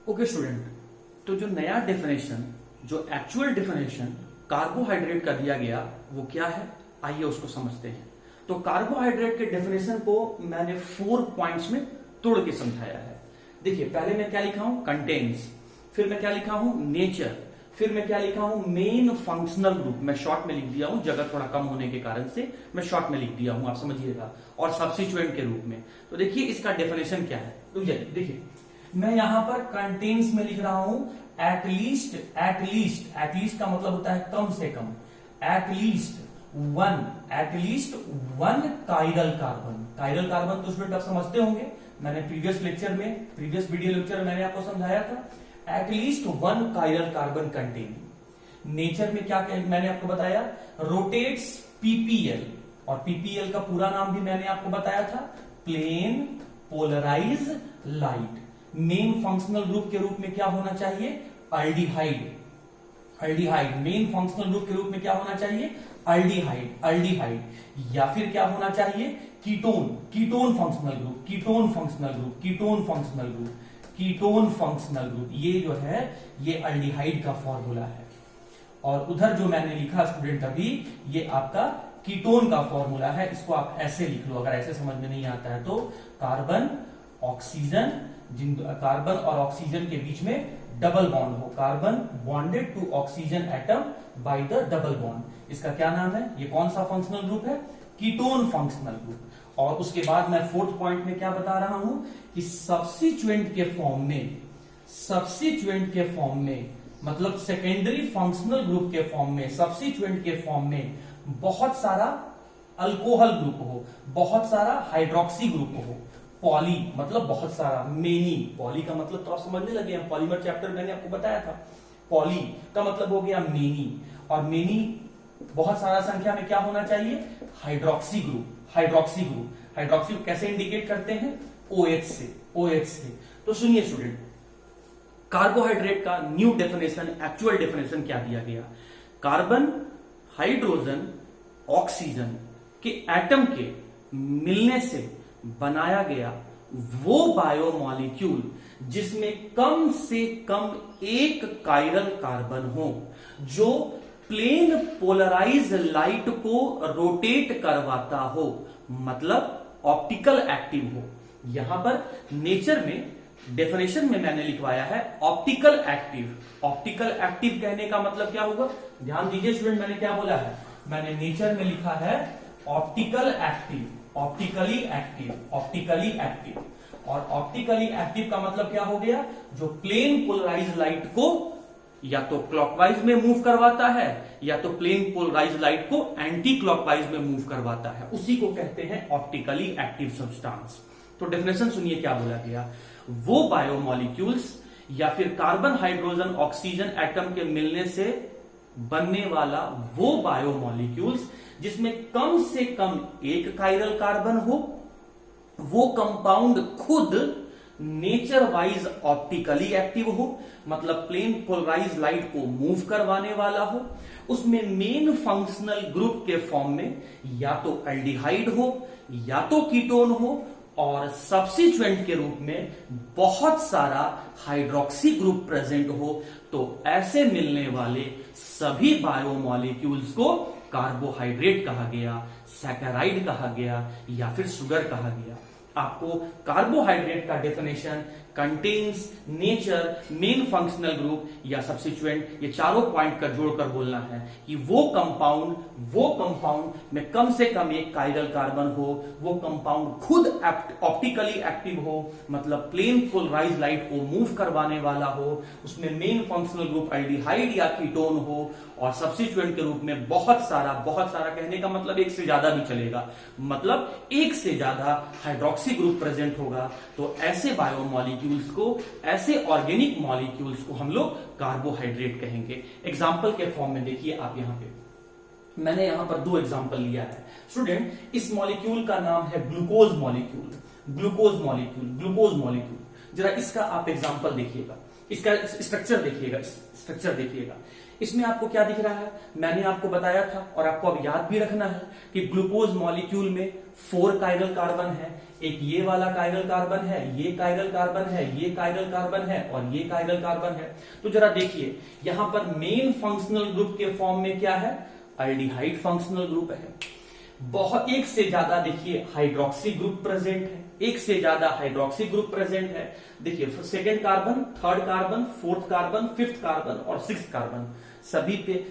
Okay student, तो जो नया डेफिनेशन, जो एक्चुअल डेफिनेशन कार्बोहाइड्रेट का दिया गया वो क्या है, आइए उसको समझते हैं। तो कार्बोहाइड्रेट के डेफिनेशन को मैंने 4 पॉइंट्स में तोड़ के समझाया है। देखिए, पहले मैं क्या लिखा हूं, कंटेन्स, फिर मैं क्या लिखा हूं, नेचर, फिर मैं क्या लिखा हूं, मेन फंक्शनल ग्रुप। मैं शॉर्ट में लिख दिया हूं, जगह थोड़ा कम होने के कारण से मैं शॉर्ट में लिख दिया हूं, आप समझिएगा, और सब्स्टिट्यूएंट के रूप में। तो देखिए इसका डेफिनेशन क्या है, तो देखिए मैं यहां पर कंटेन्स में लिख रहा हूं एटलीस्ट। एटलीस्ट का मतलब होता है कम से कम, at least one chiral carbon. Chiral carbon तो स्टूडेंट आप समझते होंगे, मैंने प्रीवियस वीडियो लेक्चर में मैंने आपको समझाया था। At least 1 chiral carbon contain. Nature में क्या मैंने आपको बताया, रोटेट्स पीपीएल, और पीपीएल का पूरा नाम भी मैंने आपको बताया था, plane polarize light. Main functional group के रूप में क्या होना चाहिए, अल्डिहाइड। मेन फंक्शनल ग्रुप के रूप में क्या होना चाहिए, अल्डिहाइड। या फिर क्या होना चाहिए, कीटोन फंक्शनल ग्रुप। ये जो है ये अल्डिहाइड का फॉर्मूला है। और उधर जो मैंने लिखा स्टूडेंट अभी, ये आपका कीटोन का फॉर्मूला है। इसको आप ऐसे लिख लो, अगर ऐसे समझ में नहीं आता है तो कार्बन और ऑक्सीजन के बीच में डबल बॉन्ड हो, carbon bonded to oxygen atom by the double bond. इसका क्या नाम है, ये कौन सा फंक्शनल ग्रुप है, कीटोन फंक्शनल ग्रुप। और उसके बाद मैं 4th पॉइंट में क्या बता रहा हूं कि सब्स्टिट्यूएंट के फॉर्म में मतलब सेकेंडरी फंक्शनल ग्रुप के फॉर्म में, सब्स्टिट्यूएंट के फॉर्म में बहुत सारा अल्कोहल ग्रुप हो, बहुत सारा हाइड्रोक्सी ग्रुप हो। पॉली मतलब बहुत सारा, मेनी, पॉली का मतलब तो आप समझने लगे हैं, पॉलीमर चैप्टर मैंने आपको बताया था। पॉली का मतलब हो गया मेनी, और मेनी बहुत सारा संख्या में क्या होना चाहिए, हाइड्रोक्सी ग्रुप कैसे इंडिकेट करते हैं, OH से। तो सुनिए स्टूडेंट, कार्बोहाइड्रेट का न्यू डेफिनेशन, एक्चुअल डेफिनेशन क्या दिया गया, कार्बन, हाइड्रोजन, ऑक्सीजन के एटम के मिलने से बनाया गया वो बायोमॉलिक्यूल जिसमें कम से कम एक काइरल कार्बन हो, जो प्लेन पोलराइज लाइट को रोटेट करवाता हो, मतलब ऑप्टिकल एक्टिव हो। यहां पर नेचर में डेफिनेशन में मैंने लिखवाया है ऑप्टिकल एक्टिव कहने का मतलब क्या होगा, ध्यान दीजिए स्टूडेंट, मैंने क्या बोला है, मैंने नेचर में लिखा है ऑप्टिकली एक्टिव। और ऑप्टिकली एक्टिव का मतलब क्या हो गया, जो प्लेन पोलराइज लाइट को या तो क्लॉकवाइज में मूव करवाता है, या तो प्लेन पोलराइज लाइट को एंटी क्लॉकवाइज में मूव करवाता है, उसी को कहते हैं ऑप्टिकली एक्टिव सब्सटेंस। तो डेफिनेशन सुनिए क्या बोला गया, वो बायोमॉलिक्यूल्स या फिर कार्बन, हाइड्रोजन, ऑक्सीजन एटम के मिलने से बनने वाला वो बायोमॉलिक्यूल्स जिसमें कम से कम एक काइरल कार्बन हो, वो कंपाउंड खुद नेचर वाइज ऑप्टिकली एक्टिव हो, मतलब प्लेन पोलराइज लाइट को मूव करवाने वाला हो, उसमें मेन फंक्शनल ग्रुप के फॉर्म में या तो अल्डिहाइड हो या तो कीटोन हो, और सब्स्टिट्यूएंट के रूप में बहुत सारा हाइड्रोक्सी ग्रुप प्रेजेंट हो। तो ऐसे मिलने वाले सभी बायोमॉलिक्यूल्स को कार्बोहाइड्रेट कहा गया, सैकराइड कहा गया, या फिर शुगर कहा गया। आपको कार्बोहाइड्रेट का definition, contains, nature, main functional group या सब्स्टिट्यूएंट, ये चारों पॉइंट का जोड़कर बोलना है कि वो कंपाउंड में कम से कम एक काइरल कार्बन हो, वो कंपाउंड खुद ऑप्टिकली एक्टिव हो, मतलब प्लेन पोलराइज लाइट को मूव करवाने वाला हो, उसमें मेन फंक्शनल ग्रुप अल्डिहाइड या कीटोन हो, और सब्स्टिट्यूएंट के रूप में बहुत सारा कहने का मतलब एक से ज्यादा भी चलेगा, मतलब एक से ज्यादा हाइड्रोक्सी ग्रुप प्रेजेंट होगा। तो ऐसे बायोमॉलिक्यूल्स को, ऐसे ऑर्गेनिक मॉलिक्यूल्स को हम लोग कार्बोहाइड्रेट कहेंगे। एग्जाम्पल के फॉर्म में देखिए आप, यहां पे मैंने यहां पर 2 एग्जाम्पल लिया है स्टूडेंट। इस मॉलिक्यूल का नाम है ग्लूकोज मॉलिक्यूल। जरा इसका आप एग्जाम्पल देखिएगा, इसका स्ट्रक्चर देखिएगा। इसमें आपको क्या दिख रहा है, मैंने आपको बताया था और आपको अब याद भी रखना है कि ग्लूकोज मॉलिक्यूल में 4 कायरल कार्बन है। एक ये वाला कायरल कार्बन है, ये कायरल कार्बन है, ये कायरल कार्बन है और ये कायरल कार्बन है। तो जरा देखिए यहां पर मेन फंक्शनल ग्रुप के फॉर्म में क्या है, एल्डिहाइड फंक्शनल ग्रुप है। बहुत एक से ज्यादा देखिए हाइड्रोक्सी ग्रुप प्रेजेंट है, एक से ज्यादा हाइड्रोक्सी ग्रुप प्रेजेंट है। देखिए second carbon, third carbon, fourth carbon, fifth carbon और सिक्स्थ कार्बन,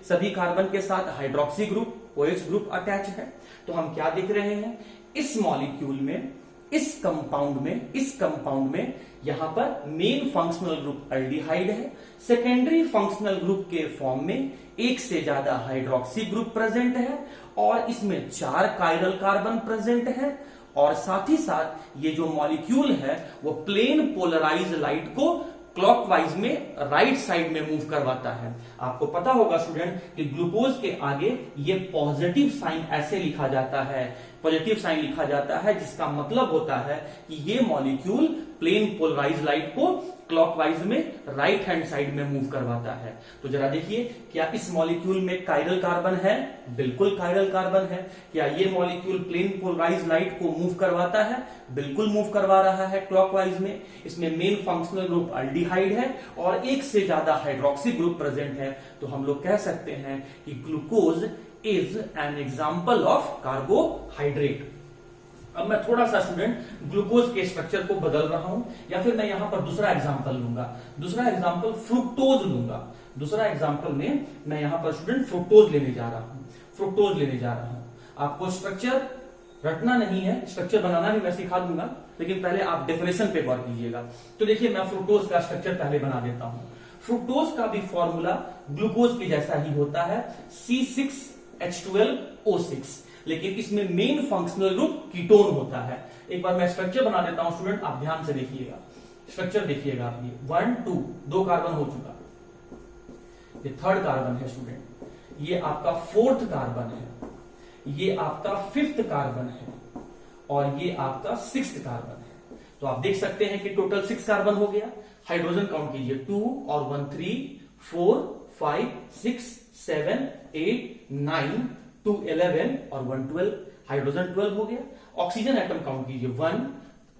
सभी कार्बन के साथ hydroxy group, OH group attach है। तो हम क्या देख रहे हैं, इस मॉलिक्यूल में, इस कंपाउंड में यहां पर मेन फंक्शनल ग्रुप एल्डिहाइड है, सेकेंडरी फंक्शनल ग्रुप के फॉर्म में एक से ज्यादा हाइड्रोक्सी ग्रुप प्रेजेंट है और इसमें 4 कायरल कार्बन प्रेजेंट है और साथ ही साथ ये जो मॉलिक्यूल है वो प्लेन पोलराइज लाइट को क्लॉकवाइज में राइट साइड में मूव करवाता है। आपको पता होगा स्टूडेंट कि ग्लूकोज के आगे ये पॉजिटिव साइन ऐसे लिखा जाता है, पॉजिटिव साइन लिखा जाता है, जिसका मतलब होता है कि ये मॉलिक्यूल प्लेन पोलराइज लाइट को क्लॉकवाइज में राइट हैंड साइड में मूव करवाता है। तो जरा देखिए क्या इस मॉलिक्यूल में कायरल कार्बन है, बिल्कुल कायरल कार्बन है। क्या ये मॉलिक्यूल प्लेन पोलराइज लाइट को मूव करवाता है, बिल्कुल मूव करवा रहा है क्लॉकवाइज में। इसमें मेन फंक्शनल ग्रुप एल्डिहाइड है और एक से ज्यादा हाइड्रोक्सी ग्रुप प्रेजेंट है। तो हम लोग कह सकते हैं कि glucose is an example of carbohydrate. अब मैं थोड़ा सा स्टूडेंट ग्लूकोज के स्ट्रक्चर को बदल रहा हूं, या फिर मैं यहां पर दूसरा एग्जांपल लूंगा, दूसरा एग्जांपल फ्रुक्टोज लूंगा। दूसरा एग्जांपल में मैं यहां पर स्टूडेंट फ्रुक्टोज लेने जा रहा हूं। आपको स्ट्रक्चर रटना नहीं है, स्ट्रक्चर बनाना भी मैं सिखा दूंगा, लेकिन पहले आप डेफिनेशन पे गौर कीजिएगा। तो देखिए मैं फ्रुक्टोज का स्ट्रक्चर पहले बना देता हूं। फ्रुक्टोज का भी फॉर्मूला ग्लूकोज के जैसा ही होता है, C6H12O6, लेकिन इसमें मेन फंक्शनल ग्रुप कीटोन होता है। एक बार मैं स्ट्रक्चर बना देता हूं स्टूडेंट, आप ध्यान से देखिएगा, स्ट्रक्चर देखिएगा आप। ये 1 2 2 कार्बन हो चुका, ये थर्ड कार्बन है स्टूडेंट, ये आपका फोर्थ कार्बन है, ये आपका फिफ्थ कार्बन है और ये आपका सिक्स्थ कार्बन है। तो आप देख सकते हैं कि टोटल 6 कार्बन हो गया। हाइड्रोजन काउंट कीजिए, 2 और 1 3 4 5 6 7 8 9 2 11 और 1 12, हाइड्रोजन 12 हो गया। ऑक्सीजन एटम काउंट कीजिए, 1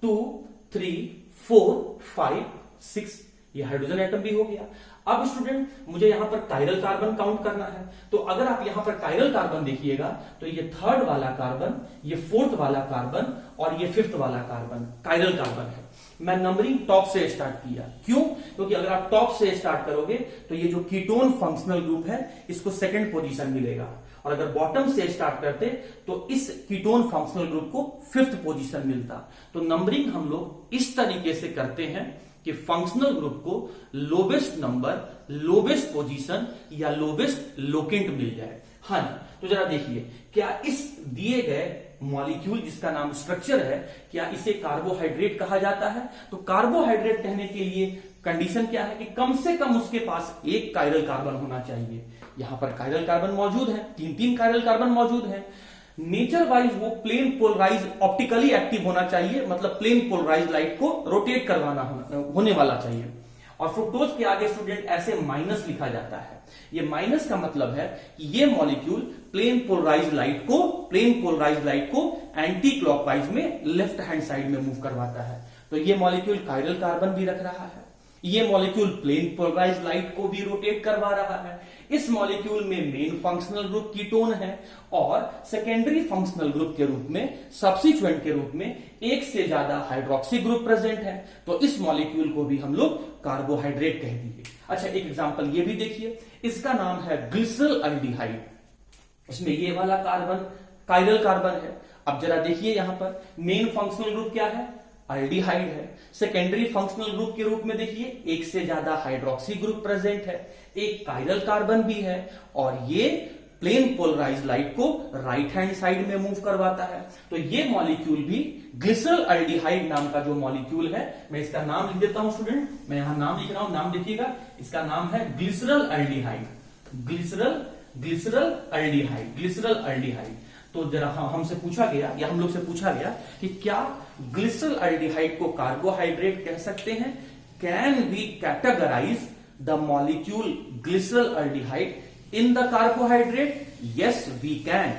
2 3 4 5 6, ये हाइड्रोजन एटम भी हो गया। अब स्टूडेंट मुझे यहां पर कायरल कार्बन काउंट करना है। तो अगर आप यहां पर कायरल कार्बन देखिएगा तो ये थर्ड वाला कार्बन, ये फोर्थ वाला कार्बन और ये फिफ्थ वाला कार्बन कायरल कार्बन है। मैं नंबरिंग टॉप से स्टार्ट किया, क्यों? क्योंकि अगर आप टॉप से स्टार्ट करोगे तो ये जो कीटोन फंक्शनल ग्रुप है इसको सेकंड पोजीशन मिलेगा, और अगर बॉटम से स्टार्ट करते तो इस कीटोन फंक्शनल ग्रुप को फिफ्थ पोजीशन मिलता। तो नंबरिंग हम लोग इस तरीके से करते हैं कि फंक्शनल ग्रुप को लोवेस्ट नंबर, लोवेस्ट पोजीशन या लोवेस्ट लोकेंट मिल जाए। हाँ जी, तो जरा देखिए क्या इस दिए गए मॉलिक्यूल जिसका नाम स्ट्रक्चर है, क्या इसे कार्बोहाइड्रेट कहा जाता है? तो कार्बोहाइड्रेट कहने के लिए कंडीशन क्या है कि कम से कम उसके पास एक कायरल कार्बन होना चाहिए। यहां पर कायरल कार्बन मौजूद है, 3 कायरल कार्बन मौजूद है। नेचर वाइज वो प्लेन पोलराइज ऑप्टिकली एक्टिव होना चाहिए, मतलब प्लेन पोलराइज लाइट को रोटेट करवाना होने वाला चाहिए। और फ्रुक्टोज के आगे स्टूडेंट ऐसे माइनस लिखा जाता है। ये माइनस का मतलब है कि ये मॉलिक्यूल प्लेन पोलराइज लाइट को एंटी क्लॉकवाइज में लेफ्ट हैंड साइड में मूव करवाता है। तो ये मॉलिक्यूल कायरल कार्बन भी रख रहा है, ये मॉलिक्यूल प्लेन पोलराइज लाइट को भी रोटेट करवा रहा है। इस मॉलिक्यूल में मेन फंक्शनल ग्रुप कीटोन है और सेकेंडरी फंक्शनल ग्रुप के रूप में, सब्सिट्यूएंट के रूप में एक से ज्यादा हाइड्रोक्सी ग्रुप प्रेजेंट है। तो इस मॉलिक्यूल को भी हम लोग कार्बोहाइड्रेट कह दिए। अच्छा, एक एग्जांपल ये भी देखिए, इसका नाम है ग्लिसरल एल्डिहाइड। इसमें ये वाला कार्बन कायरल कार्बन है। अब जरा देखिए यहां पर मेन फंक्शनल ग्रुप क्या है, एल्डिहाइड है। सेकेंडरी फंक्शनल ग्रुप के रूप में देखिए एक से ज्यादा हाइड्रोक्सी ग्रुप प्रेजेंट है, एक कायरल कार्बन भी है और ये प्लेन पोलराइज लाइट को राइट हैंड साइड में मूव करवाता है। तो ये मॉलिक्यूल भी ग्लिसरल एल्डिहाइड नाम का जो मॉलिक्यूल है, मैं इसका नाम लिख देता हूं स्टूडेंट, मैं यहां नाम लिख रहा हूं, नाम देखिएगा, इसका नाम है ग्लिसरल एल्डिहाइड। Glycerol aldehyde. तो जरा हमसे पूछा गया या हम लोग से पूछा गया कि क्या ग्लिसरल एल्डिहाइड को कार्बोहाइड्रेट कह सकते हैं? Can we categorize the molecule glyceraldehyde in the carbohydrate? Yes we can.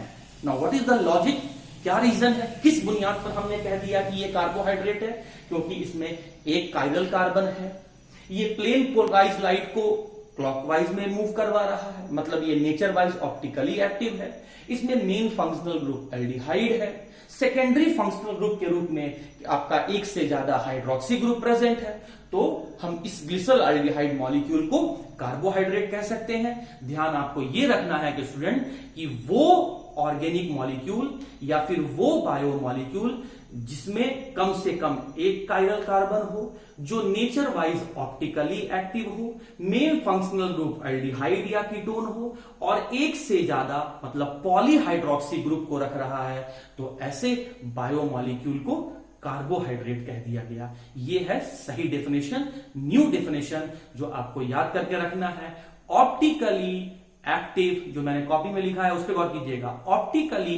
Now what is the logic? क्या रीजन है, किस बुनियाद पर हमने कह दिया कि ये कार्बोहाइड्रेट है? क्योंकि इसमें एक कायरल कार्बन है, ये प्लेन पोलराइज लाइट को क्लॉकवाइज में मूव करवा रहा है, मतलब ये नेचर वाइज ऑप्टिकली एक्टिव है। इसमें मेन फंक्शनल ग्रुप एल्डिहाइड है, सेकेंडरी फंक्शनल ग्रुप के रूप में आपका एक से ज्यादा हाइड्रोक्सी ग्रुप प्रेजेंट है, तो हम इस ग्लिसरॉल्डिहाइड मॉलिक्यूल को कार्बोहाइड्रेट कह सकते हैं। ध्यान आपको यह रखना है कि स्टूडेंट कि वो ऑर्गेनिक मॉलिक्यूल या फिर वो बायो मॉलिक्यूल जिसमें कम से कम एक कायरल कार्बन हो, जो नेचर वाइज ऑप्टिकली एक्टिव हो, मेन फंक्शनल ग्रुप एल्डिहाइड या कीटोन हो और एक से ज्यादा मतलब पॉलीहाइड्रोक्सी ग्रुप को रख रहा है, तो ऐसे बायो मॉलिक्यूल को कार्बोहाइड्रेट कह दिया गया। ये है सही डेफिनेशन, न्यू डेफिनेशन जो आपको याद करके रखना है। ऑप्टिकली एक्टिव, जो मैंने कॉपी में लिखा है उस पर गौर कीजिएगा, ऑप्टिकली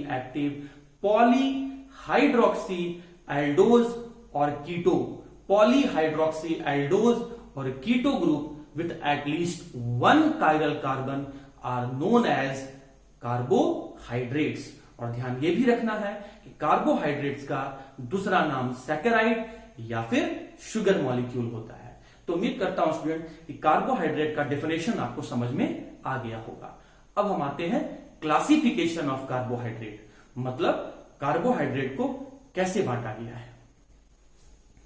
एक्टिव पॉलीहाइड्रोक्सी एल्डोज और कीटो, पॉलीहाइड्रोक्सी एल्डोज और keto group with at least one chiral carbon are known as carbohydrates. और ध्यान ये भी रखना है कि कार्बोहाइड्रेट्स का दूसरा नाम सैकेराइड या फिर शुगर मॉलिक्यूल होता है। तो उम्मीद करता हूं स्टूडेंट कि कार्बोहाइड्रेट का डेफिनेशन आपको समझ में आ गया होगा। अब हम आते हैं क्लासिफिकेशन ऑफ कार्बोहाइड्रेट, मतलब कार्बोहाइड्रेट को कैसे बांटा गया है।